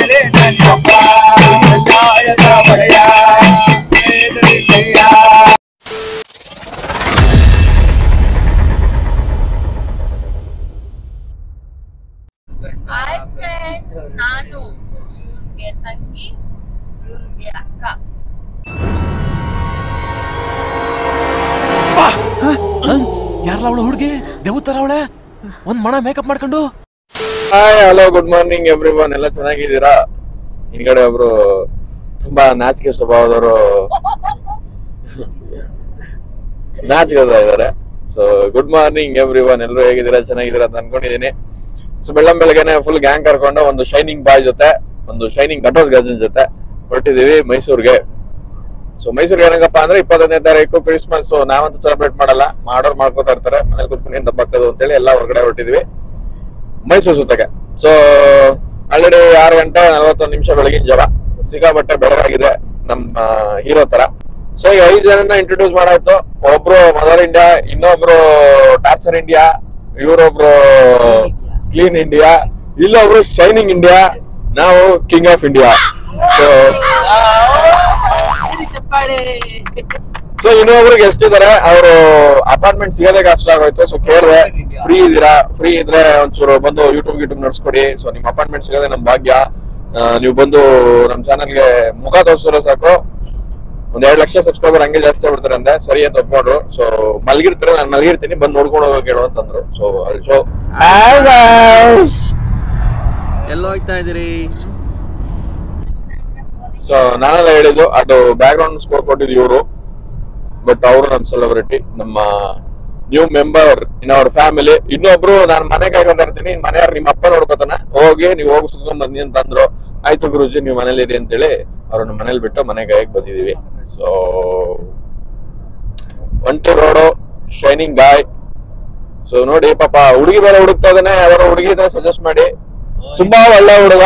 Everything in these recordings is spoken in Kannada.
ಹಾಯ್ ಫ್ರೆಂಡ್ಸ್, ನಾನು ಇವ್ರಿಗೆ ತಂಗಿ, ಇವ್ರಿಗೆ ಅಕ್ಕ. ಯಾರಲ್ಲ ಅವಳು ಹುಡುಗಿ ದೇವತರ ಅವಳೆ ಒಂದ್ ಮಣ ಮೇಕಪ್ ಮಾಡ್ಕೊಂಡು. Hi, hello, good morning everyone. ಎಲ್ಲ ಚೆನ್ನಾಗಿದ್ದೀರಾ? ಹಿಂಗಡೆ ಒಬ್ರು ತುಂಬಾ ನಾಚಿಕೆ ಸ್ವಭಾವದವರು ನಾಚಿಕೋತಾ ಇದಾರೆ. ಸೊ ಗುಡ್ ಮಾರ್ನಿಂಗ್ ಎವ್ರಿವನ್, ಎಲ್ಲರೂ ಹೇಗಿದ್ದೀರಾ? ಚೆನ್ನಾಗಿದ್ದೀರಾ ಅಂತ ಅನ್ಕೊಂಡಿದೀನಿ. ಸೊ ಬೆಳಗ್ಗೆನೆ ಫುಲ್ ಗ್ಯಾಂಗ್ ಕರ್ಕೊಂಡು ಒಂದು ಶೈನಿಂಗ್ ಬಾಯ್ ಜೊತೆ, ಒಂದು ಶೈನಿಂಗ್ ಘಟೋತ್ ಗಜನ್ ಜೊತೆ ಹೊರಟಿದೀವಿ ಮೈಸೂರ್ಗೆ. ಸೊ ಮೈಸೂರ್ಗೆ ಏನಕ್ಕಪ್ಪ ಅಂದ್ರೆ 25ನೇ ತಾರೀಕು ಕ್ರಿಸ್ಮಸ್. ನಾವಂತೂ ಸೆಲೆಬ್ರೇಟ್ ಮಾಡಲ್ಲ, ಮಾಡೋರು ಮಾಡ್ಕೋತಾ ಇರ್ತಾರೆ. ಮನೇಲಿ ಕುತ್ಕೊಂಡು ಏನ್ ದಬ್ಬಾಕೋದು ಅಂತೇಳಿ ಎಲ್ಲ ಹೊರಗಡೆ ಹೊರಟಿದ್ವಿ ಮೈಸೂರು ಸುತ್ತಕ್ಕೆ. ಸೊ ಆಲ್ರೆಡಿ 6:41 ಬೆಳಗಿನ ಜಾವ, ಸಿಕ್ಕಾಪಟ್ಟೆ ಬೆಳಗಾಗಿದೆ ನಮ್ಮ ಹೀರೋ ತರ. ಸೊ ಈ 5 ಜನನ ಇಂಟ್ರೊಡ್ಯೂಸ್ ಮಾಡಾಯ್ತು. ಒಬ್ರು ಮದರ್ ಇಂಡಿಯಾ, ಇನ್ನೊಬ್ರು ಟಾರ್ಚರ್ ಇಂಡಿಯಾ, ಇವರೊಬ್ರು ಕ್ಲೀನ್ ಇಂಡಿಯಾ, ಇಲ್ಲೊಬ್ರು ಶೈನಿಂಗ್ ಇಂಡಿಯಾ, ನಾವು ಕಿಂಗ್ ಆಫ್ ಇಂಡಿಯಾ. ಸೊ ಇನ್ನೊಬ್ರು ಗೆಸ್ಟ್ ಇದಾರೆ, ಅವರು ಅಪಾರ್ಟ್ಮೆಂಟ್ ಸಿಗೋದೇ ಕಷ್ಟ ಆಗೋಯ್ತು. ಸೊ ಕೇಳಿದೆ, ಫ್ರೀ ಇದೀರಾ? ಫ್ರೀ ಇದ್ರೆ ಒಂಚೂರು ಬಂದು ಯೂಟ್ಯೂಬ್ ನಡ್ಸ್ಕೊಡಿ. ಸೊ ನಿಮ್ ಅಪಾರ್ಟ್ಮೆಂಟ್ ಸಿಗೋದೇ ನಮ್ ಭಾಗ್ಯ. ನೀವು ಬಂದು ನಮ್ ಚಾನಲ್ಗೆ ಮುಖ ತೋರಿಸಿದ್ರೆ ಸಾಕು, ಒಂದ್ 2 ಲಕ್ಷ ಸಬ್ಸ್ಕ್ರೈಬರ್ ಹಂಗೆ ಜಾಸ್ತಿ ಆಗ್ಬಿಡ್ತಾರೆ ಅಂದೆ. ಸರಿ ಅಂತ ಒಪ್ಕೊಂಡ್ರು. ಸೊ ಮಲ್ಗಿರ್ತಾರೆ, ನಾನು ಮಲ್ಗಿರ್ತೀನಿ, ಬಂದು ನೋಡ್ಕೊಂಡು ಹೋಗೋ ಕೇಳು ಅಂತಂದ್ರು. ಸೊ ಎಲ್ಲೋ ಹೋಗ್ತಾ ಇದೀರಿ? ಸೊ ನಾನೆಲ್ಲ ಹೇಳಿದ್ದು, ಅದು ಬ್ಯಾಕ್ ಗ್ರೌಂಡ್ ಸ್ಕೋರ್ ಕೊಟ್ಟಿದ್ದು ಇವರು, ಬಟ್ ಅವರು ನಮ್ ಸೆಲೆಬ್ರಿಟಿ, ನಮ್ಮ new member in our family. ಇನ್ನೊಬ್ರು, ನಾನು ಮನೆ ಕಾಯ್ಕೊಂತ ಇರ್ತೀನಿ, ಮನೆಯವ್ರು ನಿಮ್ಮ ಅಪ್ಪ ನೋಡ್ಕೋತಾನ, ಹೋಗಿ ನೀವು ಹೋಗಿ ಸುತ್ಕೊಂಡ್ ಬಂದಿ ಅಂತ ಅಂದ್ರು. ಆಯ್ತು ಗುರುಜಿ, ನೀವು ಮನೇಲಿ ಇದೆ ಅಂತೇಳಿ ಅವ್ರು ನಮ್ಮ ಮನೇಲಿ ಬಿಟ್ಟು ಮನೆ ಕಾಯಕ್ ಬಂದಿದೀವಿ. ಸೊ ಒಂಟಿ ರೋಡು, ಶೈನಿಂಗ್ ಬಾಯ್. ಸೊ ನೋಡಿ ಪಾಪ ಹುಡುಗಿ ಬೇರೆ ಹುಡುಕ್ತಾ ಇದಾನೆ, ಅವರ ಹುಡುಗಿ ಇದ್ರೆ ಸಜೆಸ್ಟ್ ಮಾಡಿ. ತುಂಬಾ ಒಳ್ಳೆ ಹುಡುಗ,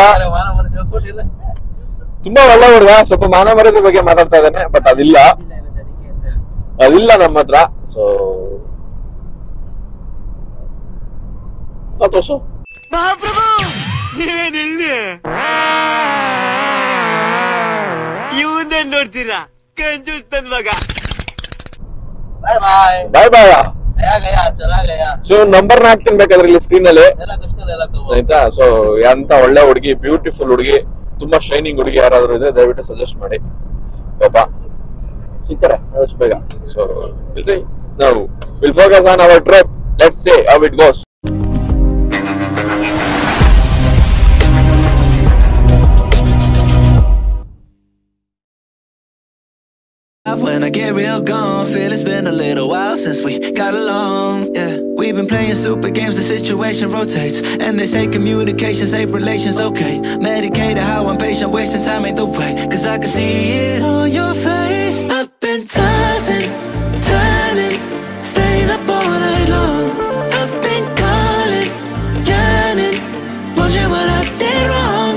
ತುಂಬಾ ಒಳ್ಳೆ ಹುಡುಗ. ಸ್ವಲ್ಪ ಮಾನ ಮರ್ಯಾದೆ ಬಗ್ಗೆ ಮಾತಾಡ್ತಾ ಇದ್ದಾನೆ, ಬಟ್ ಅದಿಲ್ಲ ನಮ್ಮ ಹತ್ರ. ಸೊ ತೋರ್ಸು. ಮಹಾಪ್ರಭು, ನೀವೇನಿಲ್ಲಿ ಇವನ್ನೇ ನೋಡ್ತೀರಾ? ಕಂಜೂಸ್ ಮಗ. ಬಾಯ್ ಬಾಯ್. ಸೊ ನಂಬರ್ ಹಾಕ್ತೀನಿ ಬೇಕಾದ್ರೆ ಇಲ್ಲಿ ಸ್ಕ್ರೀನ್ ಅಲ್ಲಿ, ಆಯ್ತಾ? ಸೊ ಎಂತ ಒಳ್ಳೆ ಹುಡುಗಿ, ಬ್ಯೂಟಿಫುಲ್ ಹುಡುಗಿ, ತುಂಬಾ ಶೈನಿಂಗ್ ಹುಡುಗಿ ಯಾರಾದ್ರೂ ಇದ್ರೆ ದಯವಿಟ್ಟು ಸಜೆಸ್ಟ್ ಮಾಡಿ ಪಾಪ, ಸಿಗ್ತಾರೆ ಆದಷ್ಟು ಬೇಗ. ಸೊ ನಾವು will focus on our trip. Let's see how it goes. When I get real gone, feel it's been a little while since we got along, yeah. We've been playing stupid games, the situation rotates. And they say communication, save relations, okay. Medicated how I'm patient, wasting time ain't the way. Cause I can see it on your face. I've been tossing, turning, staying up all night long. I've been calling, yearning, wondering what I did wrong.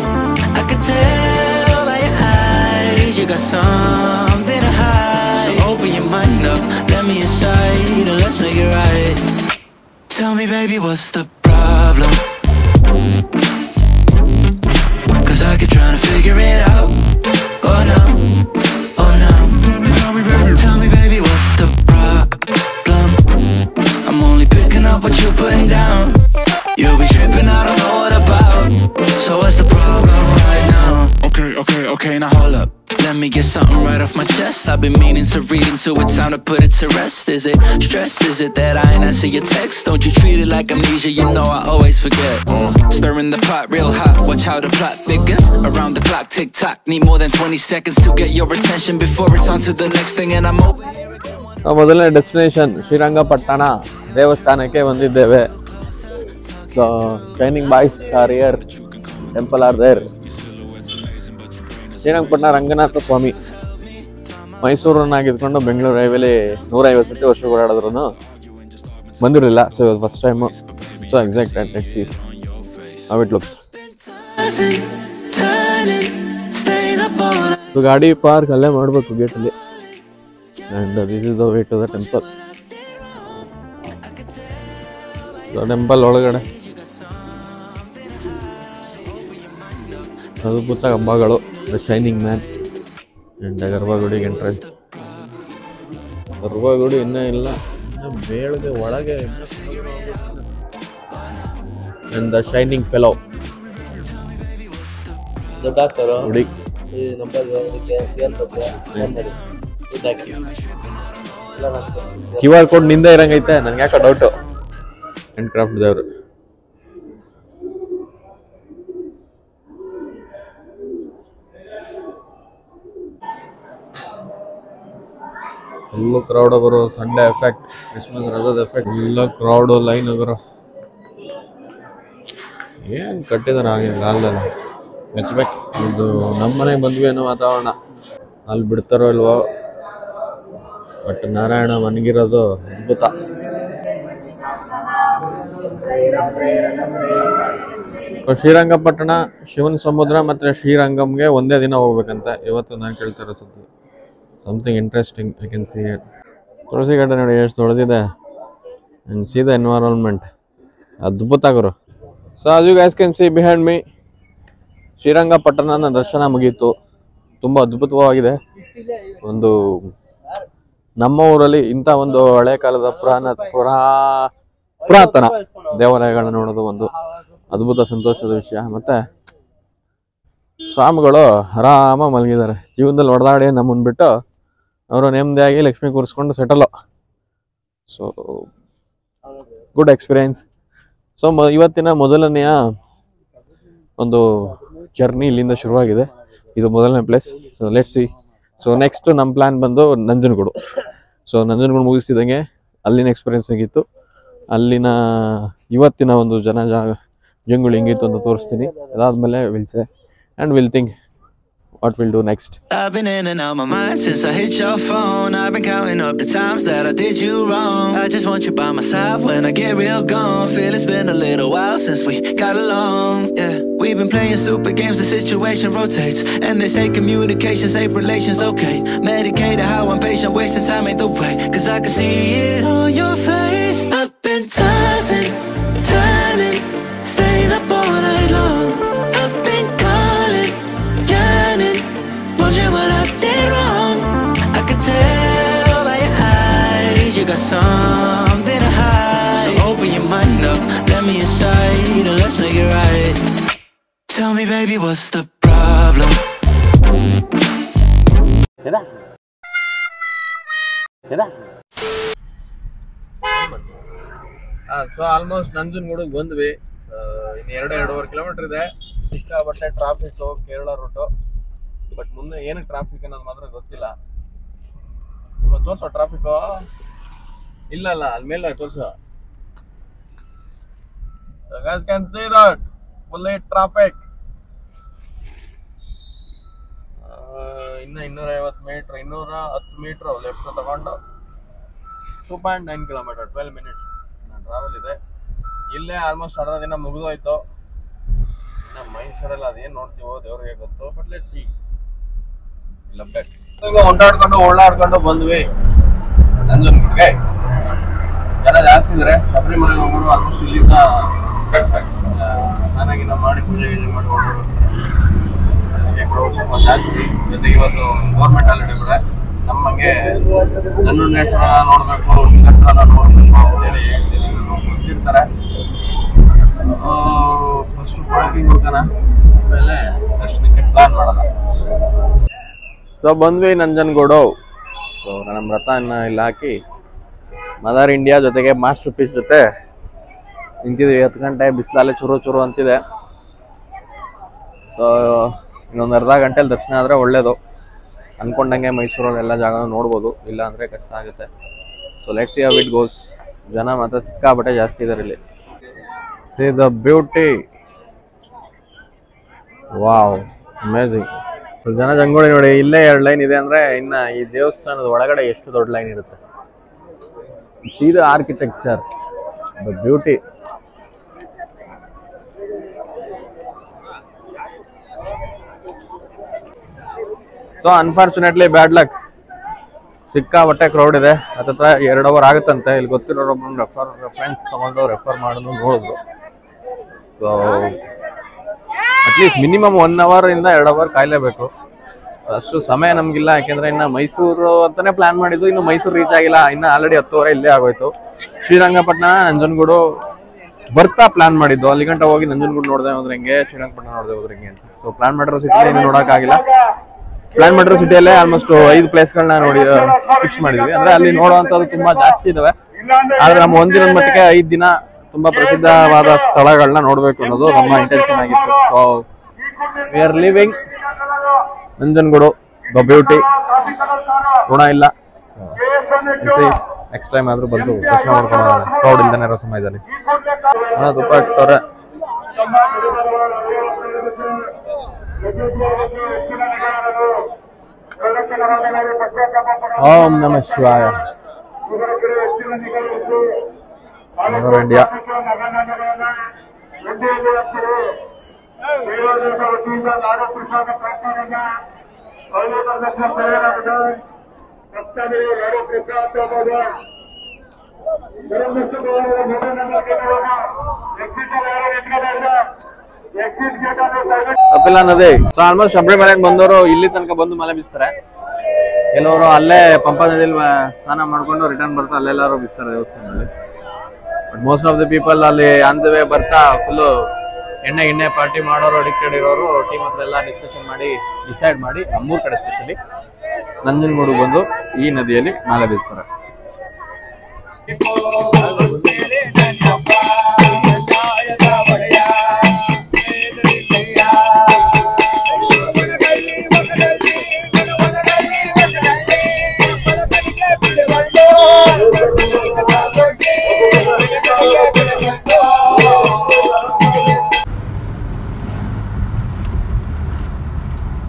I could tell by your eyes, you got something to hide. Open your mind up, let me inside, and let's make it right. Tell me baby, what's the problem? Cause I keep trying to figure it out. Oh no, oh no. Tell me baby, what's the problem? I'm only picking up what you're putting down. You'll be tripping, I don't know what about. So what's the problem right now? Okay, now hold up. Let me get something right off my chest. I've been meaning to read into it, time to put it to rest. Is it stress? Is it that I ain't answer your text? Don't you treat it like amnesia, you know I always forget. Stirring the pot real hot, watch how the plot thickens. Around the clock, tick tock, need more than 20 seconds to get your attention before it's on to the next thing and I'm over here again. ಮೊದಲನೇ ಡೆಸ್ಟಿನೇಷನ್ ಶ್ರೀರಂಗಪಟ್ಟಣ ದೇವಸ್ಥಾನಕ್ಕೆ ಬಂದಿದ್ದೇವೆ. So shining boys are here, temple are there. Srirangapatna Ranganatha Swami ಮೈಸೂರನ್ನಾಗಿದ್ಕೊಂಡು ಬೆಂಗಳೂರು ಹೈವೇಲಿ 150 ವರ್ಷ ಓಡಾಡಿದ್ರು ಬಂದಿರಲಿಲ್ಲ. ಸೊ ಇದು first time. So exact let's see how it looks. So ಗಾಡಿ ಪಾರ್ಕ್ ಅಲ್ಲೇ ಮಾಡಬೇಕು ಗೇಟಲ್ಲಿ. And this is the way to the temple. Temple ಒಳಗಡೆ ಅದ್ಭುತ ಹಬ್ಬಗಳು. ದ ಶೈನಿಂಗ್ ಮ್ಯಾನ್ ಆ್ಯಂಡ್ ಗರ್ಭಗುಡಿಗೆ ಎಂಟ್ರೆನ್ಸ್. ಗರ್ಭಗುಡಿ ಇನ್ನೂ ಇಲ್ಲ, ಇನ್ನೂ ಮೇಳಗೆ ಒಳಗೆ ಆ್ಯಂಡ್ ದ ಶೈನಿಂಗ್ ಫೆಲೋ ಗುಡಿ. QR ಕೋಡ್ ನಿಂದ ಇರಂಗೈತೆ, ನನ್ಗೆ ಯಾಕೆ ಡೌಟು. ಹ್ಯಾಂಡ್ ಕ್ರಾಫ್ಟ್ ದೇವರು. ಫುಲ್ಲು ಕ್ರೌಡ್ ಬರೋ, ಸಂಡೇ ಎಫೆಕ್ಟ್, ಕ್ರಿಸ್ಮಸ್ ರಜದ ಎಫೆಕ್ಟ್, ಎಲ್ಲ ಕ್ರೌಡು ಲೈನ್ ಹೋಗರೋ. ಏನು ಕಟ್ಟಿದಾರೆ ಆಗಿನ ಕಾಲದಲ್ಲಿ, ಮೆಚ್ಚಬೇಕು. ಇದು ನಮ್ಮ ಮನೆಗೆ ಬಂದ್ವಿ ಅನ್ನೋ ವಾತಾವರಣ. ಅಲ್ಲಿ ಬಿಡ್ತಾರೋ ಇಲ್ವೋ, ಬಟ್ ನಾರಾಯಣ ಮನಗಿರೋದು ಅದ್ಭುತ. ಶ್ರೀರಂಗಪಟ್ಟಣ, ಶಿವನ ಸಮುದ್ರ ಮತ್ತು ಶ್ರೀರಂಗಂಗೆ ಒಂದೇ ದಿನ ಹೋಗ್ಬೇಕಂತೆ. ಇವತ್ತು ನಾನು ಕೇಳ್ತಿರೋ ಸುದ್ದಿ. Something interesting I can see it. ತುಳಸಿ ಘಟ್ಟ ನೋಡಿ ಎಷ್ಟು ದೊಡ್ಡದಿದೆ. ಆ್ಯಂಡ್ ಸಿ ದ ಎನ್ವೈರನ್ಮೆಂಟ್, ಅದ್ಭುತ ಗುರು. So as you guys can see behind me, ಶ್ರೀರಂಗಪಟ್ಟಣನ ದರ್ಶನ ಮುಗೀತು. ತುಂಬ ಅದ್ಭುತವಾಗಿದೆ. ಒಂದು ನಮ್ಮ ಊರಲ್ಲಿ ಇಂಥ ಒಂದು ಹಳೆ ಕಾಲದ ಪುರಾತನ ದೇವಾಲಯಗಳನ್ನ ನೋಡೋದು ಒಂದು ಅದ್ಭುತ ಸಂತೋಷದ ವಿಷಯ. ಮತ್ತೆ ಸ್ವಾಮಿಗಳು ಆರಾಮ ಮಲಗಿದ್ದಾರೆ. ಜೀವನದಲ್ಲಿ ಹೊಡೆದಾಡಿ ನಮ್ಮನ್ನು ಬಿಟ್ಟು ಅವರು ನೆಮ್ಮದಿಯಾಗಿ ಲಕ್ಷ್ಮಿ ಕೂರಿಸ್ಕೊಂಡು settle. So good experience. So ಇವತ್ತಿನ ಮೊದಲನೆಯ ಒಂದು ಜರ್ನಿ ಇಲ್ಲಿಂದ ಶುರುವಾಗಿದೆ. ಇದು ಮೊದಲನೇ place. So let's see. So next ನಮ್ಮ ಪ್ಲ್ಯಾನ್ ಬಂದು ನಂಜನಗೂಡು. ಸೊ ನಂಜನಗೂಡು ಮುಗಿಸ್ತಿದ್ದಂಗೆ ಅಲ್ಲಿನ ಎಕ್ಸ್ಪೀರಿಯನ್ಸ್ ಆಗಿತ್ತು. ಅಲ್ಲಿನ ಇವತ್ತಿನ ಒಂದು ಜಂಗುಳಿ ಹಿಂಗಿತ್ತು ಅಂತ ತೋರಿಸ್ತೀನಿ. ಅದಾದಮೇಲೆ will say and will think what we'll do next. I've been in and out my mind since I hit your phone. I've been counting up the times that I did you wrong. I just want you by my side when I get real gone. Feel it's been a little while since we got along. Yeah, we've been playing stupid games, the situation rotates, and they say communication save relations. Okay, medicated how I'm patient, wasting time ain't the way, 'cause I can see it on your face. I've been tossing, turning, staying up all night long. I've been calling, yearning, wondering what I did wrong. I could tell by your eyes you got something to hide. So open your mind up, let me inside, and let's make it right. Tell me baby, what's the problem? So almost ನಂಜನಗೂಡಿಗೆ ಬಂದ್ವಿ. ಇನ್ನು 2-2.5 ಕಿಲೋಮೀಟರ್ ಇದೆ. ಸಿಕ್ಕಾಪಟ್ಟೆ ಟ್ರಾಫಿಕ್ಕು, ಕೇರಳ ರೂಟು. ಬಟ್ ಮುಂದೆ ಏನಕ್ಕೆ ಟ್ರಾಫಿಕ್ ಅನ್ನೋದು ಮಾತ್ರ ಗೊತ್ತಿಲ್ಲ. ಇವತ್ತು ತೋರಿಸೋ ಟ್ರಾಫಿಕ್ಕು ಇಲ್ಲ ಅಲ್ಲಿ ಮೇಲೆ ತೋರಿಸೋ. guys can see that full traffic. ಇನ್ನು 250 ಮೀಟ್ರ್ 210 ಮೀಟ್ರ್ ಲೆಫ್ಟ್ ತಗೊಂಡು 2.9 ಕಿಲೋಮೀಟರ್ 12 ಮಿನಿಟ್ಸ್ ಟ್ರಾವೆಲ್ ಇದೆ. ಇಲ್ಲೇ ಆಲ್ಮೋಸ್ಟ್ ಅರ್ಧ ದಿನ ಮುಗಿದೋಯ್ತು. ಇನ್ನು ಮೈಸೂರಲ್ಲಿ ಅದೇನು ನೋಡ್ತೀವೋ ದೇವ್ರಿಗೆ ಗೊತ್ತು. But let's see. ಇಲ್ಲ ಈಗ ಓಡಾಡ್ಕೊಂಡು ಬಂದ್ವಿ ನಂಜನಗೂಡಿಗೆ. ಜನ ಜಾಸ್ತಿ ಇದ್ದಾರೆ. ಶಬರಿಮಲೆ ಹೋಗೋರು ಆಲ್ಮೋಸ್ಟ್ ಇಲ್ಲಿಂದ ಸ್ನಾನ ಮಾಡಿ ಪೂಜೆ ಮಾಡಿ ಹೋಗೋರು. ಕ್ರೌಡ್ ಸ್ವಲ್ಪ ಜಾಸ್ತಿ. ಜೊತೆಗೆ ಇವತ್ತು ಗೌರ್ಮೆಂಟ್ ಹಾಲಿಡೇ ಕೂಡ. ನಮಗೆ ನಂಜುಂಡೇಶ್ವರ ನೋಡಬೇಕು, ಲಿಂಗೇಶ್ವರ ನೋಡಬೇಕು ಅಂತೇಳಿ ಗೊತ್ತಿರ್ತಾರೆ. ಫಸ್ಟ್ ಪಾರ್ಕಿಂಗ್ ಹೋಗೋಣ, ಆಮೇಲೆ ದರ್ಶನಕ್ಕೆ ಪ್ಲಾನ್ ಮಾಡೋಣ. ಸೊ ಬಂದ್ವಿ ನಂಜನಗೂಡು. ಸೊ ನಮ್ಮ ರಥನ ಇಲ್ಲಿ ಹಾಕಿ ಮದರ್ ಇಂಡಿಯಾ ಜೊತೆಗೆ ಮಾಸ್ಟರ್ ಪೀಸ್ ಜೊತೆ ನಿಂತಿದ್ವಿ. 10 ಗಂಟೆ ಬಿಸಿಲಲ್ಲೇ ಚೂರು ಅಂತಿದೆ. ಸೊ ಇನ್ನೊಂದು ಅರ್ಧ ಗಂಟೆಲಿ ದರ್ಶನ ಆದರೆ ಒಳ್ಳೇದು. ಅಂದ್ಕೊಂಡಂಗೆ ಮೈಸೂರಲ್ಲಿ ಎಲ್ಲ ಜಾಗನೂ ನೋಡ್ಬೋದು, ಇಲ್ಲ ಅಂದರೆ ಕಷ್ಟ ಆಗುತ್ತೆ. So let's C how it goes. ಜನ ಮಾತ್ರ ಸಿಕ್ಕಾಪಟ್ಟೆ ಜಾಸ್ತಿ ಇದ್ದಾರೆ ಇಲ್ಲಿ. C the beauty, wow, amazing. ಜನ ಜಂಗುಳಿ ನೋಡಿ. ಇಲ್ಲೇ 2 ಲೈನ್ ಇದೆ ಅಂದರೆ ಇನ್ನು ಈ ದೇವಸ್ಥಾನದ ಒಳಗಡೆ ಎಷ್ಟು ದೊಡ್ಡ ಲೈನ್ ಇರುತ್ತೆ. C the architecture, the beauty. So unfortunately bad luck, ಸಿಕ್ಕಾಪಟ್ಟೆ ಕ್ರೌಡ್ ಇದೆ. ಹತ್ತತ್ರ 2 ಅವರ್ ಆಗುತ್ತಂತೆ. ಇಲ್ಲಿ ಗೊತ್ತಿರೋರೊಬ್ಬರು ರೆಫರೆನ್ಸ್ ತಗೊಂಡು ರೆಫರ್ ಮಾಡೋದು ನೋಡಿದ್ರು. ಸೊ ಅಟ್ಲೀಸ್ಟ್ ಮಿನಿಮಮ್ 1 hour ಇಂದ 2 hour ಕಾಯ್ಲೇಬೇಕು. ಅಷ್ಟು ಸಮಯ ನಮ್ಗಿಲ್ಲ, ಯಾಕೆಂದ್ರೆ ಇನ್ನ ಮೈಸೂರು ಅಂತಾನೆ ಪ್ಲಾನ್ ಮಾಡಿದ್ದು, ಇನ್ನು ಮೈಸೂರು ರೀಚ್ ಆಗಿಲ್ಲ, ಇನ್ನ ಆಲ್ರೆಡಿ 10 ಇಲ್ಲೇ ಆಗೋಯ್ತು. ಶ್ರೀರಂಗಪಟ್ಟಣ ನಂಜನಗೂಡು ಬರ್ತಾ ಪ್ಲಾನ್ ಮಾಡಿದ್ದು, ಅಲ್ಲಿ ಗಂಟ ಹೋಗಿ ನಂಜನಗೂಡು ನೋಡದೆ ಹೋದ್ರೆ ಹೆಂಗೆ, ಶ್ರೀರಂಗಪಟ್ಟಣ ನೋಡದೆ ಹೋದ್ರೆ ಹೆಂಗೆ ಅಂತ. ಸೊ ಪ್ಲಾನ್ ಮಾಡಿರೋ ಸಿಟಿ ಏನು ನೋಡೋಕ್ಕಾಗಿಲ್ಲ. ಪ್ಲಾನ್ ಮಾಡಿರೋ ಸಿಟಿಯಲ್ಲೇ ಆಲ್ಮೋಸ್ಟ್ 5 ಪ್ಲೇಸ್ಗಳನ್ನ ನೋಡಿ ಫಿಕ್ಸ್ ಮಾಡಿದ್ವಿ. ಅಂದ್ರೆ ಅಲ್ಲಿ ನೋಡುವಂಥದ್ದು ತುಂಬಾ ಜಾಸ್ತಿ ಇದಾವೆ, ಆದ್ರೆ ನಮ್ಮ ಒಂದಿನ ಮಟ್ಟಿಗೆ 5 ದಿನ ತುಂಬಾ ಪ್ರಸಿದ್ಧವಾದ ಸ್ಥಳಗಳನ್ನ ನೋಡ್ಬೇಕು ಅನ್ನೋದು ನಮ್ಮ ಇಂಟೆನ್ಷನ್ ಆಗಿತ್ತು. So we are living Nanjangud, the beauty. ಋಣ ಇಲ್ಲ, ನೆಕ್ಸ್ಟ್ ಟೈಮ್ ಆದ್ರೂ ಬಂದು ದರ್ಶನ ಮಾಡ್ಕೊಂಡು ಕ್ರೌಡ್ ಇಲ್ದಾನೆ ಇರೋ ಸಮಯದಲ್ಲಿ ತುಪ್ಪ ಹಚ್ತವ್ರೆ. ಓಂ ನಮಃ ಶಿವಾಯ. ಇಂಡಿಯಾ ತಪ್ಪಿಲ್ಲ ಅನ್ನೋದೇ. ಸೊ ಆಲ್ಮೋಸ್ಟ್ ಶಬರಿಮಲೆ ಬಂದವರು ಇಲ್ಲಿ ತನಕ ಬಂದು ಮಲೆ ಬೀಸ್ತಾರೆ. ಕೆಲವರು ಅಲ್ಲೇ ಪಂಪಾ ನದಿಯಲ್ಲಿ ಸ್ನಾನ ಮಾಡ್ಕೊಂಡು ರಿಟರ್ನ್ ಬರ್ತಾ ಅಲ್ಲೆಲ್ಲಾರು ಬೀಸ್ತಾರೆ ದೇವಸ್ಥಾನದಲ್ಲಿ. But most of the people ಅಲ್ಲಿ ಆನ್ ದ ವೇ ಬರ್ತಾ ಫುಲ್ಲು ಎಣ್ಣೆ ಪಾರ್ಟಿ ಮಾಡೋರು, ಅಡಿಕ್ಟೆಡ್ ಇರೋರು ಟೀಮ್ ಹತ್ರ ಎಲ್ಲ ಡಿಸ್ಕಷನ್ ಮಾಡಿ ಡಿಸೈಡ್ ಮಾಡಿ ನಮ್ಮೂರ್ ಕಡೆ ಸ್ಪೆಷಲಿ ನಂಜನಗೂಡು ಬಂದು ಈ ನದಿಯಲ್ಲಿ ಮಾಲೆ ಬೀಸ್ತಾರೆ.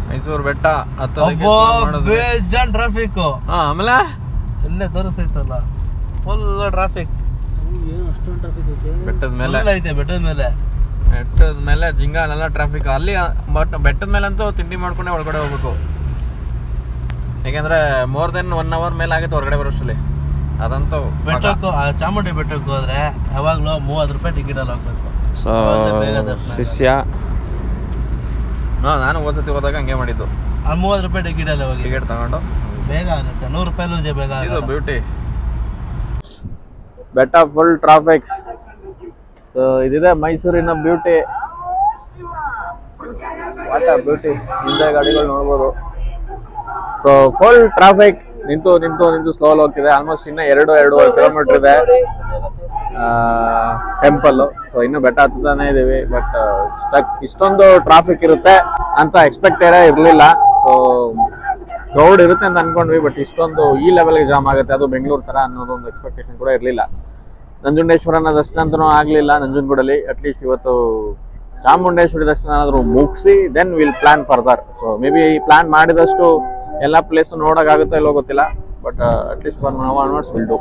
ಮೈಸೂರು ಬೆಟ್ಟ ಬೇಜಾನ್ ಟ್ರಾಫಿಕ್. ಆಮೇಲೆ ಇಲ್ಲೇ ತೋರಿಸ್ತೈತಲ್ಲ ಫುಲ್ ಟ್ರಾಫಿಕ್. ಬೆಟ್ಟದ ಮೇಲೆ ಐತೆ, ಬೆಟ್ಟದ ಮೇಲೆ ಜಿಂಗಾಲೆಲ್ಲ ಟ್ರಾಫಿಕ್ ಅಲ್ಲಿ. ಬಟ್ ಬೆಟ್ಟದ ಮೇಲೆ ಅಂತೂ ತಿಂಡಿ ಮಾಡ್ಕೊಂಡೆ ಒಳಗಡೆ ಹೋಗ್ಬೇಕು, ಯಾಕೆಂದ್ರೆ ಮೋರ್ ದೆನ್ 1 hour ಮೇಲೆ ಆಗುತ್ತೆ ಹೊರಗಡೆ ಬರೋಷ್ಟಲ್ಲಿ. ಅದಂತೂ ಬೆಟ್ಟಕ್ಕೂ ಚಾಮುಂಡಿ ಬೆಟ್ಟಕ್ಕೆ ಹೋದ್ರೆ ಯಾವಾಗ್ಲೂ 30 ರೂಪಾಯಿ ಟಿಕೆಟ್ ಅಲ್ಲಿ ಹೋಗ್ಬೇಕು. ಸೊ ಶಿಷ್ಯ ನಾನು ಹೋದ್ಸತಿ ಹೋದಾಗ ಹಂಗೆ ಮಾಡಿದ್ದು, 30 ರೂಪಾಯಿ ಟಿಕೆಟ್ ಅಲ್ಲಿ ಹೋಗಿ ಟಿಕೆಟ್ ತಗೊಂಡು ಬೇಗ ಆಗುತ್ತೆ. 100 ರೂಪಾಯಿ ಬೇಗ. ಇದು ಬ್ಯೂಟಿ ಬೆಟ್ಟ, ಫುಲ್ ಟ್ರಾಫಿಕ್. ಸೊ ಇದಿದೆ ಮೈಸೂರಿನ ಬ್ಯೂಟಿ. ವಾಟ್ ಆ ಬ್ಯೂಟಿ. ಹಿಂದೆ ಗಾಡಿಗಳು ನೋಡ್ಬೋದು. So full traffic. ನಿಂತು ಸ್ಲೋ ಹೋಗ್ತಿದೆ. ಆಲ್ಮೋಸ್ಟ್ ಇನ್ನ 2-2.5 ಕಿಲೋಮೀಟರ್ ಇದೆ ಟೆಂಪಲ್. ಸೊ ಇನ್ನು ಬೆಟ್ಟ ಹತ್ತಾನೆ ಇದೀವಿ. ಬಟ್ ಇಷ್ಟೊಂದು ಟ್ರಾಫಿಕ್ ಇರುತ್ತೆ ಅಂತ ಎಕ್ಸ್ಪೆಕ್ಟೆಡ್ ಇರ್ಲಿಲ್ಲ. ಸೊ ಕ್ರೌಡ್ ಇರುತ್ತೆ ಅಂತ ಅನ್ಕೊಂಡ್ವಿ, ಬಟ್ ಇಷ್ಟೊಂದು ಈ ಲೆವೆಲ್ಗೆ ಜಾಮ್ ಆಗುತ್ತೆ ಅದು ಬೆಂಗಳೂರು ತರ ಅನ್ನೋದೊಂದು ಎಕ್ಸ್ಪೆಕ್ಟೇಷನ್ ಕೂಡ ಇರಲಿಲ್ಲ. ನಂಜುಂಡೇಶ್ವರನ ದರ್ಶನ ಅಂತೂ ಆಗ್ಲಿಲ್ಲ ನಂಜನಗೂಡಲ್ಲಿ. ಅಟ್ಲೀಸ್ಟ್ ಇವತ್ತು ಚಾಮುಂಡೇಶ್ವರಿ ದರ್ಶನ ಏನಾದ್ರು ಮುಗಿಸಿ then will plan further. So maybe plan ಮಾಡಿದಷ್ಟು ಎಲ್ಲ ಪ್ಲೇಸ್ ನೋಡೋಕ್ಕಾಗುತ್ತೋ ಇಲ್ಲೋ ಗೊತ್ತಿಲ್ಲ, but at least for now onwards will do.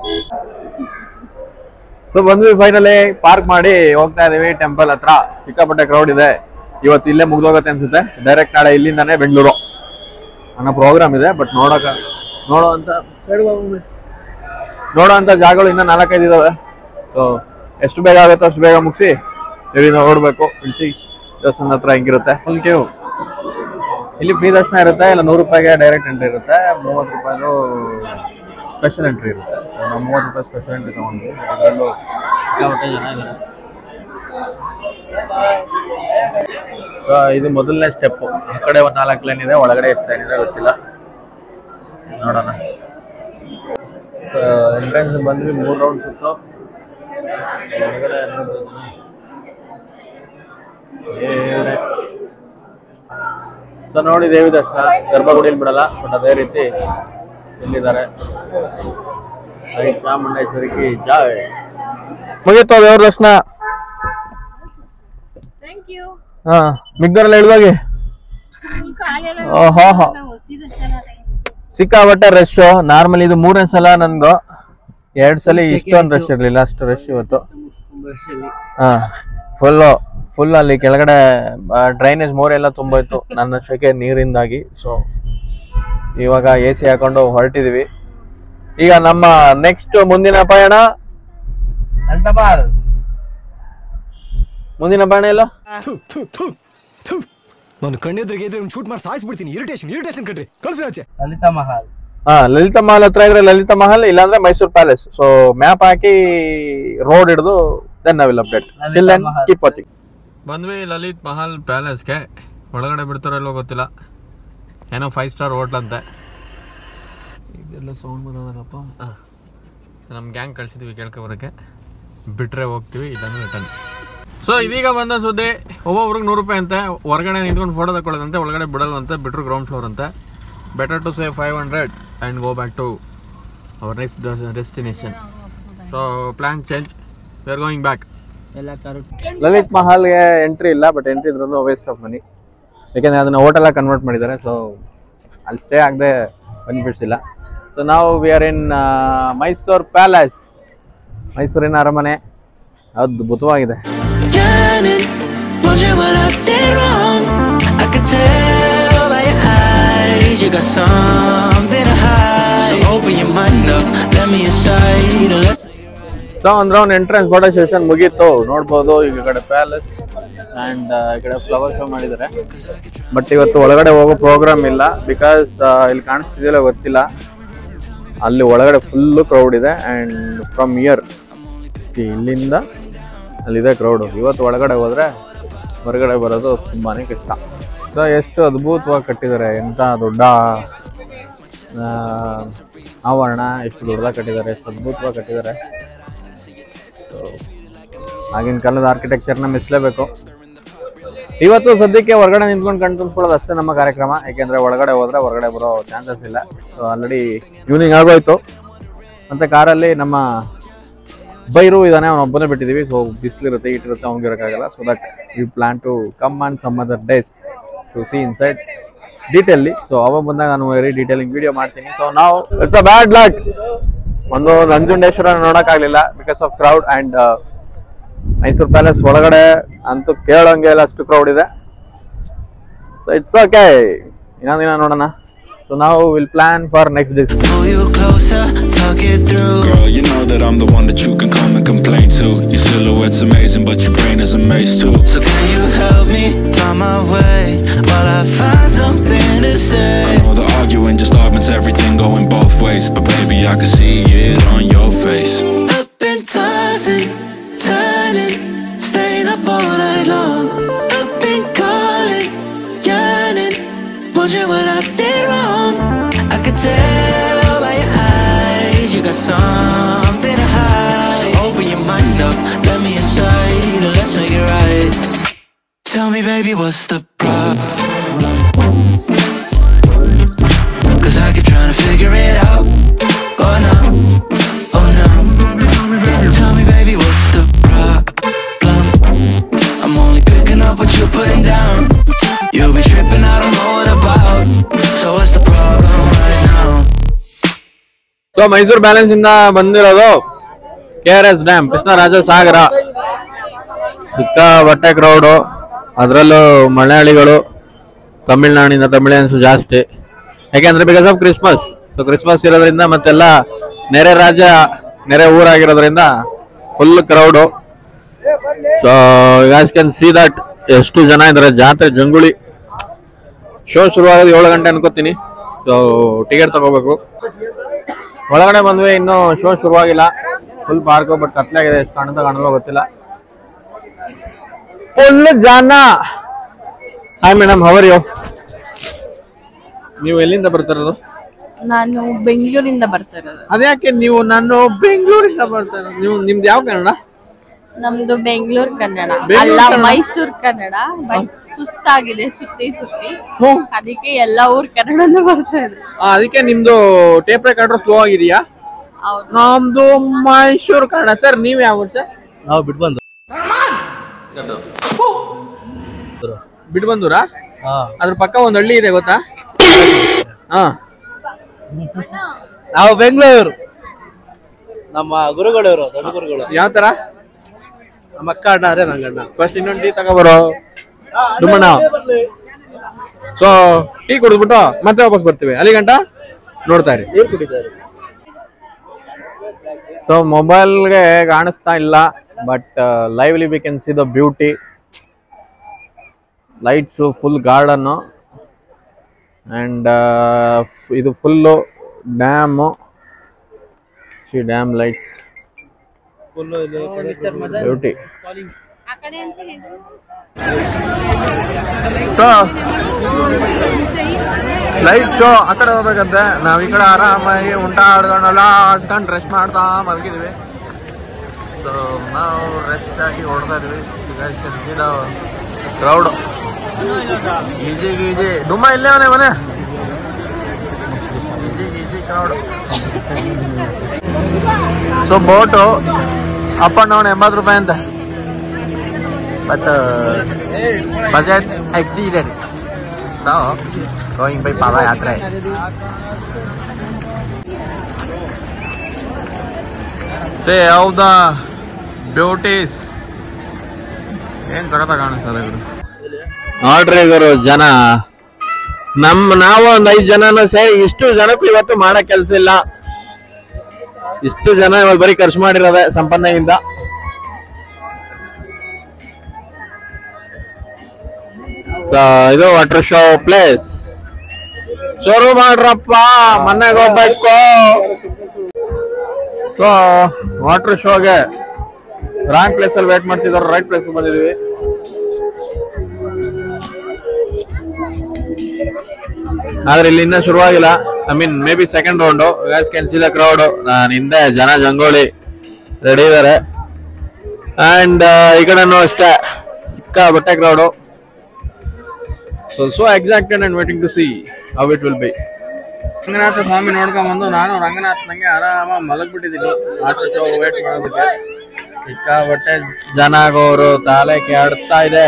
So ಬಂದ್ವಿ ಫೈನಲಿ, ಪಾರ್ಕ್ ಮಾಡಿ ಹೋಗ್ತಾ ಇದೀವಿ ಟೆಂಪಲ್ ಹತ್ರ. ಸಿಕ್ಕಾಪಟ್ಟೆ ಕ್ರೌಡ್ ಇದೆ. ಇವತ್ತು ಇಲ್ಲೇ ಮುಗ್ದೋಗತ್ತೆ ಅನ್ಸುತ್ತೆ. ಡೈರೆಕ್ಟ್ ನಾಳೆ ಇಲ್ಲಿಂದಾನೆ ಬೆಂಗಳೂರು ಅನ್ನೋ ಪ್ರೋಗ್ರಾಮ್ ಇದೆ. ಬಟ್ ನೋಡೋಂಥ ಜಾಗಗಳು ಇನ್ನೂ 4-5 ಇದಾವೆ. ಸೊ ಎಷ್ಟು ಬೇಗ ಆಗುತ್ತೋ ಅಷ್ಟು ಬೇಗ ಮುಗಿಸಿ ಇಲ್ಲಿಂದ ನೋಡ್ಬೇಕು. ಇಳಿಸಿ ದೇವಸ್ಥಾನ ಹತ್ರ ಹೆಂಗಿರುತ್ತೆ ಫುಲ್ ಕ್ಯೂ. ಇಲ್ಲಿ ಫ್ರೀ ದರ್ಶನ ಇರುತ್ತೆ, ಇಲ್ಲ 100 ರೂಪಾಯಿಗೆ ಡೈರೆಕ್ಟ್ ಎಂಟ್ರಿ ಇರುತ್ತೆ, 30 ರೂಪಾಯಿದು ಸ್ಪೆಷಲ್ ಎಂಟ್ರಿ ಇರುತ್ತೆ. ನಾವು 30 ರೂಪಾಯಿ ಸ್ಪೆಷಲ್ ಎಂಟ್ರಿ ತಗೊಂಡ್ವಿ. ಅದರಲ್ಲೂ ಸಿಕ್ಕಾಪಟ್ಟೆ ಜನ ಇದ್ದಾರೆ. ಸೊ ಇದು ಮೊದಲನೇ ಸ್ಟೆಪ್ಪು. ಆ ಕಡೆ ಒಂದು 4 ಲೈನ್ ಇದೆ, ಒಳಗಡೆ ಎಷ್ಟು ಲೈನ್ ಇದೆ ಗೊತ್ತಿಲ್ಲ, ನೋಡೋಣ. ಎಂಟ್ರೆನ್ಸ್ ಬಂದ್ವಿ, 3 ರೌಂಡ್ ಸುತ್ತು. ಒಳಗಡೆ ಸೊ ನೋಡಿ ದೇವಿ ದರ್ಶನ. ಗರ್ಭಗುಡಿಯಲ್ಲಿ ಬಿಡಲ್ಲ, ಬಟ್ ಅದೇ ರೀತಿ ಇಲ್ಲಿದ್ದಾರೆ. ಚಾಮುಂಡೇಶ್ವರಿಗೆ ಜಾಯ್. ಮುಗೀತು ದೇವ್ರ ದರ್ಶನ. ಹಾ ಮಿಗ್ದರೆಲ್ಲ ಇಳಿದೋಗಿ ಸಿಕ್ಕಾಬಟ್ಟೆ ರಶ್. ನಾರ್ಮಲಿ ಇದು 3ನೇ ಸಲ ನನ್ಗೂ. 2 ಸಲ ಇಷ್ಟೊಂದು ರಶ್ ಇರ್ಲಿಲ್ಲ, ಅಷ್ಟು ರಶ್ ಇವತ್ತು. ಹಾ ಫುಲ್ ಅಲ್ಲಿ ಕೆಳಗಡೆ ಡ್ರೈನೇಜ್ ಮೋರಿ ಎಲ್ಲ ತುಂಬೋಯ್ತು ನನ್ನ ಶೆಕೆ ನೀರಿಂದಾಗಿ. ಸೊ ಇವಾಗ AC ಹಾಕೊಂಡು ಹೊರಟಿದೀವಿ. ಈಗ ನಮ್ಮ ನೆಕ್ಸ್ಟ್ ಮುಂದಿನ ಪಯಣ ಮುಂದಿನ ಪಯಣ ಇಲ್ಲ ನಾನು ಕಣ್ಣೆದ್ರಿಗೆ ಇದ್ರೆ ಶೂಟ್ ಮಾಡಿ ಸಾಯಿಸ್ಬಿಡ್ತೀನಿ. ಇರಿಟೇಷನ್ ಕಣ್ರಿ. ಕಳ್ಸಿ ಆಚೆ. ಲಲಿತಾ ಮಹಲ್. ಲಲಿತಾ ಮಹಲ್ ಹತ್ರ ಇದ್ರೆ ಲಲಿತಾ ಮಹಲ್, ಇಲ್ಲಾಂದ್ರೆ ಮೈಸೂರು ಪ್ಯಾಲೇಸ್. ಸೊ ಮ್ಯಾಪ್ ಹಾಕಿ ರೋಡ್ ಹಿಡಿದು then I will update. Till then keep watching. ಬಂದ್ವಿ ಲಲಿತ್ ಮಹಲ್ ಪ್ಯಾಲೇಸ್ಗೆ. ಒಳಗಡೆ ಬಿಡ್ತಾರೋ ಇಲ್ವೋ ಗೊತ್ತಿಲ್ಲ. ಏನೋ 5 ಸ್ಟಾರ್ ಹೋಟ್ಲ್ ಅಂತೆ. ಇದೆಲ್ಲ ಸೌಂಡ್ ಬಂದದಲ್ಲಪ್ಪ. ನಮ್ಮ ಗ್ಯಾಂಗ್ ಕಳ್ಸಿದ್ವಿ ಕೇಳ್ಕೊಬರಕ್ಕೆ. ಬಿಟ್ರೆ ಹೋಗ್ತೀವಿ, ಇಲ್ಲಾಂದ್ರೆ ರಿಟರ್ನ್. ಸೊ ಇದೀಗ ಬಂದ ಸುದ್ದಿ, ಒಬ್ಬೊಬ್ರಿಗೆ 100 ರೂಪಾಯಿ ಅಂತೆ. ಹೊರಗಡೆ ನಿಂತ್ಕೊಂಡು ಫೋಟೋ ತಗೊಳ್ಳೋದಂತೆ, ಒಳಗಡೆ ಬಿಡಲ್ವಂತೆ. ಬಿಟ್ರು ಗ್ರೌಂಡ್ ಫ್ಲೋರ್ ಅಂತೆ. Better to save 500 and go back to our next destination. So plan change, we are going back. Lalit ಮಹಲ್ಗೆ ಎಂಟ್ರಿ ಇಲ್ಲ, ಬಟ್ ಎಂಟ್ರಿ ಇದ್ರೂ ವೇಸ್ಟ್ ಆಫ್ ಮನಿ. ಯಾಕೆಂದರೆ ಅದನ್ನು ಹೋಟೆಲ್ಲ ಕನ್ವರ್ಟ್ ಮಾಡಿದ್ದಾರೆ. ಸೊ ಅಲ್ಲಿ ಸ್ಟೇ ಆಗದೆ ಬೆನಿಫಿಟ್ಸ್ ಇಲ್ಲ. ಸೊ ನಾವು we are in Mysuru palace. ಮೈಸೂರಿನ ಅರಮನೆ ಅದ್ಭುತವಾಗಿದೆ. You got something to hide, so open your mind up, let me inside. So ಅಂದ್ರೆ ಒಂದು ಎಂಟ್ರೆನ್ಸ್ ಫೋಟೋ ಸೆಷನ್ ಮುಗೀತು. ನೋಡ್ಬೋದು ಈ ಕಡೆ ಪ್ಯಾಲೇಸ್ ಆ್ಯಂಡ್ ಈ ಕಡೆ ಫ್ಲವರ್ ಶೋ ಮಾಡಿದ್ದಾರೆ. ಬಟ್ ಇವತ್ತು ಒಳಗಡೆ ಹೋಗೋ ಪ್ರೋಗ್ರಾಮ್ ಇಲ್ಲ, ಬಿಕಾಸ್ ಇಲ್ಲಿ ಕಾಣಿಸ್ತಿದೆಯಲ್ಲ ಗೊತ್ತಿಲ್ಲ, ಅಲ್ಲಿ ಒಳಗಡೆ ಫುಲ್ಲು ಕ್ರೌಡ್ ಇದೆ. ಆ್ಯಂಡ್ ಫ್ರಮ್ ಇಯರ್ ಇಲ್ಲಿಂದ ಅಲ್ಲಿದೆ ಕ್ರೌಡು. ಇವತ್ತು ಒಳಗಡೆ ಹೋದರೆ ಹೊರಗಡೆ ಬರೋದು ತುಂಬಾ ಕಷ್ಟ. ಸೊ ಎಷ್ಟು ಅದ್ಭುತವಾಗಿ ಕಟ್ಟಿದ್ದಾರೆ, ಎಂಥ ದೊಡ್ಡ ಆವರಣ, ಎಷ್ಟು ದೊಡ್ಡದಾಗಿ ಕಟ್ಟಿದ್ದಾರೆ, ಎಷ್ಟು ಅದ್ಭುತವಾಗಿ ಕಟ್ಟಿದ್ದಾರೆ. ಸೊ ಆಗಿನ ಕಾಲದ ಆರ್ಕಿಟೆಕ್ಚರ್ನ ಮೆಚ್ಚಲೇಬೇಕು. ಇವತ್ತು ಸದ್ಯಕ್ಕೆ ಹೊರಗಡೆ ನಿಂತ್ಕೊಂಡು ಕಣ್ ತುಂಬಿಕೊಳ್ಳೋದು ಅಷ್ಟೇ ನಮ್ಮ ಕಾರ್ಯಕ್ರಮ. ಯಾಕೆಂದರೆ ಒಳಗಡೆ ಹೋದರೆ ಹೊರಗಡೆ ಬರೋ ಚಾನ್ಸಸ್ ಇಲ್ಲ. ಸೊ ಆಲ್ರೆಡಿ ಈವ್ನಿಂಗ್ ಆಗೋಯ್ತು. ಮತ್ತು ಕಾರಲ್ಲಿ ನಮ್ಮ ಬೈರು ಇದ್ದಾನೆ, ಅವನು ಒಬ್ಬನೇ ಬಿಟ್ಟಿದ್ದೀವಿ. ಸೊ ಬಿಸಿಲಿರುತ್ತೆ, ಇಟ್ಟಿರುತ್ತೆ, ಅವ್ನಿಗಿರೋಕ್ಕಾಗಲ್ಲ. So that you plan to come on some other days to see inside ಡೀಟೇಲಿ. ಸೊ ಅವಾಗ ಬಂದಾಗ ನಾನು ವೆರಿ ಡೀಟೇಲಿಂಗ್ ವಿಡಿಯೋ ಮಾಡ್ತೀನಿ. ಸೊ ನಾವು ಇಟ್ಸ್ ಅ ಬ್ಯಾಡ್ ಲಕ್, ಒಂದು ನಂಜುಂಡೇಶ್ವರ ನೋಡೋಕ್ಕಾಗಲಿಲ್ಲ because of crowd. And Mysuru palace ಒಳಗಡೆ ಅಂತೂ ಕೇಳೋಂಗೆ ಇಲ್ಲ, ಅಷ್ಟು ಕ್ರೌಡ್ ಇದೆ. ಸೊ ಇಟ್ಸ್ ಓಕೆ, ಇನ್ನೊಂದು ದಿನ ನೋಡೋಣ. So now we'll plan for next destination. Pull you closer, talk it through. Girl, you know that I'm the one that you can come and complain to. Your silhouette's amazing, but your brain is a maze too. So can you help me find my way while I find something to say? I know the arguing just augments everything going both ways, but baby I can see it on your face. Up and tossing, turning, staying up all night long. Up and calling, yearning, wondering what I did wrong. I can tell by your eyes, you got something to hide. So open your mind up, let me inside, and let's make it right. Tell me baby, what's the problem? 'Cause I keep trying to figure it out. Oh no, oh no. Tell me baby, what's the problem? I'm only picking up what you're putting down. You'll be tripping, I don't know what about. So what's the problem right now? So Mysuru palace ಇಂದ ಬಂದಿರೋದು KRS ಡ್ಯಾಮ್, ಕೃಷ್ಣರಾಜ ಸಾಗರ. ಸಿಕ್ಕಾಪಟ್ಟೆ ಕ್ರೌಡು, ಅದರಲ್ಲೂ ಮಲಯಾಳಿಗಳು, ತಮಿಳಿಯನ್ಸ್ ಜಾಸ್ತಿ. ಯಾಕೆಂದ್ರೆ because of Christmas. So Christmas ಇರೋದ್ರಿಂದ ಮತ್ತೆಲ್ಲ ನೆರೆ ಊರಾಗಿರೋದ್ರಿಂದ full crowd. So you guys can see that ಎಷ್ಟು ಜನ ಇದ್ದಾರೆ. ಜಾತ್ರೆ ಜಂಗುಳಿ. ಶೋ ಶುರುವಾಗೋದು 7 ಗಂಟೆ ಅನ್ಕೋತೀನಿ. ಸೊ ಟಿಕೆಟ್ ತಗೋಬೇಕು. ಒಳಗಡೆ ಬಂದ್ವಿ, ಇನ್ನೂ ಶೋ ಶುರುವಾಗಿಲ್ಲ. ಫುಲ್ ಪಾರ್ಕು, ಬಟ್ ಕತ್ಲೆ ಆಗಿದೆ, ಎಷ್ಟು ಕಾಣಲ್ಲೋ ಗೊತ್ತಿಲ್ಲ. ಫುಲ್ ಜನ. Hi madam, how are you? ನೀವು ಎಲ್ಲಿಂದ ಬರ್ತಿರೋದು? ನಾನು ಬೆಂಗಳೂರಿಂದ ಬರ್ತಾ ಇರೋದು. ಅದ್ಯಾಕೆ ನೀವು? ನಾನು ಬೆಂಗಳೂರಿಂದ ಬರ್ತಾ ಇರೋದು. ನೀವು ನಿಮ್ದು ಯಾವ ಕನ್ನಡ? ನಮ್ದು ಬೆಂಗಳೂರು ಕನ್ನಡ ಅಲ್ಲ, ಮೈಸೂರು ಕನ್ನಡ. ಬಟ್ ಸುಸ್ತಾಗಿದೆ ಸುತ್ತಿ ಅದಕ್ಕೆ ಎಲ್ಲ ಊರ್ ಕನ್ನಡನೂ ಬರ್ತಾ ಇದೆ. ಅದಕ್ಕೆ ನಿಮ್ದು ಟೇಪ್ ರೆಕಾರ್ಡರ್ ಸ್ಲೋ ಆಗಿದೆಯಾ? ನಮ್ದು ಮೈಸೂರು ಕನ್ನಡ. ಸರ್ ನೀವ್ ಯಾವ ಸರ್? ನಾವು ಬಿಟ್ಬಂದು. ಬಿಟ್ಬಂದೂರಾ? ಅದ್ರ ಪಕ್ಕ ಒಂದ್ ಹಳ್ಳಿ ಇದೆ ಗೊತ್ತಾ? ನಾವು ಬೆಂಗಳೂರು. ನಮ್ಮ ಗುರುಗಳವರು, ದೊಡ್ಡ ಗುರುಗಳು. ಯಾವ ತರ? ನಮ್ಮ ಅಕ್ಕ ಅಣ್ಣ ಅರೆ ನಂಗಣ್ಣ. ಫಸ್ಟ್ ಇನ್ನೊಂದು ಟೀ ತಗೋಬರೋ ದುಮ್ಮಣ್ಣ. ಸೊ ಟೀ ಕುಡಿದ್ಬಿಟ್ಟು ಮತ್ತೆ ವಾಪಸ್ ಬರ್ತೀವಿ. ಅಲ್ಲಿ ಗಂಟ ನೋಡ್ತಾ ಇರಿ. ನೀರು ಕುಡಿತಾರೆ. ಸೊ ಮೊಬೈಲ್ಗೆ ಕಾಣಿಸ್ತಾ ಇಲ್ಲ, but lively we can see the beauty. Lights, full garden, and ಇದು full dam. Dam lights beauty. Light show ಆ ಕಡೆ ಹೋಗ್ಬೇಕಂತೆ. ನಾವ್ ಈ ಕಡೆ ಆರಾಮಾಗಿ ಊಟ ಆಡ್ಕೊಂಡೆಲ್ಲ ಆಡ್ಸ್ಕೊಂಡು ರೆಸ್ಟ್ ಮಾಡ್ತಾ ಮಲಗಿದ್ವಿ. ಸೊ ನಾವು ರೆಸ್ಟ್ ಆಗಿ ಹೊಡ್ತಾ ಇದೀವಿ. ಕ್ರೌಡ್ ಗೀಜಿ ಡುಮ್ಮ ಇಲ್ಲೇ ಅವನೇ ಮನೆ ಗೀಜಿ crowd. So boat up and down 80 ರೂಪಾಯಿ ಅಂತ. But budget exceeded. So going by ಪಾದಯಾತ್ರೆ. Say how the beauties. ಏನ್ ಸಖತ್ತಾಗಿ ಕಾಣಿಸ್ತದೆ ಇವರು. ನೋಡ್ರಿ ಇವರು ಜನ. ನಾವು ಒಂದ್ 5 ಜನನ ಸೇರಿ ಇಷ್ಟು ಜನಕ್ಕೂ ಇವತ್ತು ಮಾಡಕ್ ಕೆಲ್ಸ ಇಲ್ಲ. ಇಷ್ಟು ಜನ ಇವಾಗ ಬರೀ ಖರ್ಚು ಮಾಡಿರೋದೆ ಸಂಪನ್ನೆಯಿಂದ. ಇದು ವಾಟರ್ ಶೋ ಪ್ಲೇಸ್. ಶುರು ಮಾಡ್ರಪ್ಪ, ಮನೆಗೆ ಹೋಗ್ಬೇಕು. ಸೊ ವಾಟರ್ ಶೋಗೆ ರಾಂಗ್ ಪ್ಲೇಸ್ ಅಲ್ಲಿ ವೇಟ್ ಮಾಡ್ತಿದ್ದಾರೆ, ರೈಟ್ ಪ್ಲೇಸ್ ಬಂದಿದೀವಿ. ಆದ್ರೆ ಇಲ್ಲಿ ಇನ್ನ ಶುರುವಾಗಿಲ್ಲ. I mean maybe second round. Guys can see the crowd. ನಾನು ಹಿಂದೆ ಜನ ಜಂಗೋಳಿ ರೆಡಿ ಇದಾರೆ. ಅಂಡ್ ಈ ಕಡೆನೂ ಅಷ್ಟೇ ಸಿಕ್ಕಾಬಟ್ಟೆ crowd. So excited and waiting to see how it will be. Ranganatha Swami ನೋಡ್ಕೊಂಡ್ ಬಂದು ನಾನು ರಂಗನಾಥ್ನಂಗೆ ಆರಾಮ ಮಲಗ್ಬಿಟ್ಟಿದ್ದೀನಿ. ಆಟೋ ಶೋ ವೇಟ್ ಮಾಡೋದಕ್ಕೆ ಸಿಕ್ಕಾಬಟ್ಟೆ ಜನ ಆಗೋರು ತಲೆ ಕೆಡ್ತಾ ಇದೆ.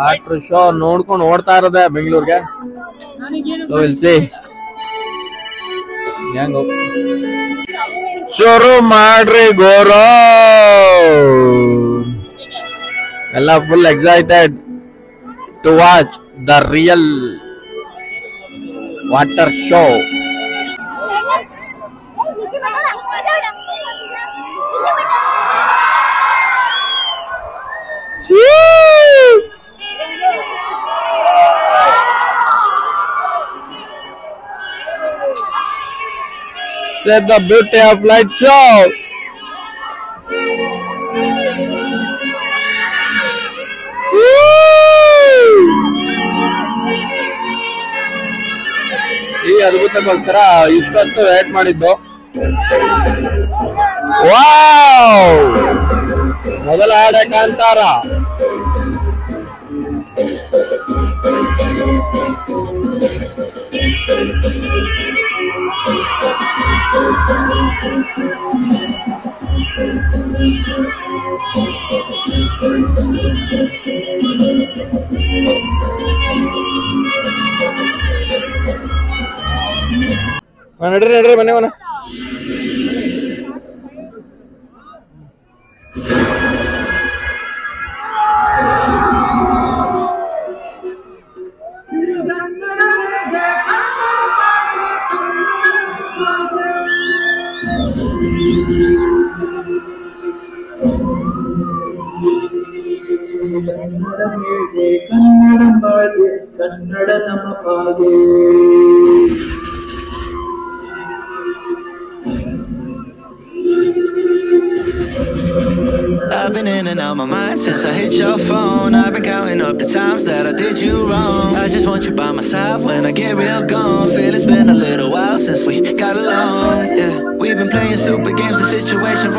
ಆಟೋ ಶೋ ನೋಡ್ಕೊಂಡು ಓಡ್ತಾ ಇರೋದೆ ಬೆಂಗಳೂರಿಗೆ. So we'll see. ಹೆಂಗೋ ಶುರು ಮಾಡ್ರಿ ಗೋರೋ. ಎಲ್ಲ full excited to watch the real water show. Say the beauty of light show. ಈ ಅದ್ಭುತಕ್ಕೋಸ್ಕರ ಇಷ್ಟೊತ್ತು ವೇಟ್ ಮಾಡಿದ್ದು. ವಾವ್, ಮೊದಲ ಹಾಡೆ ಕಾಂತಾರ. ನಡ್ರಿ ಮನೆ ಮನೆ. ಕನ್ನಡ ನಮ್ಮ ಪಾದೆ. I've been in and out my mind since I hit your phone. I've been counting up the times that I did you wrong. I just want you by my side when I get real gone. Feel it's been a little while since we got along. Yeah, we've been playing stupid games, the situation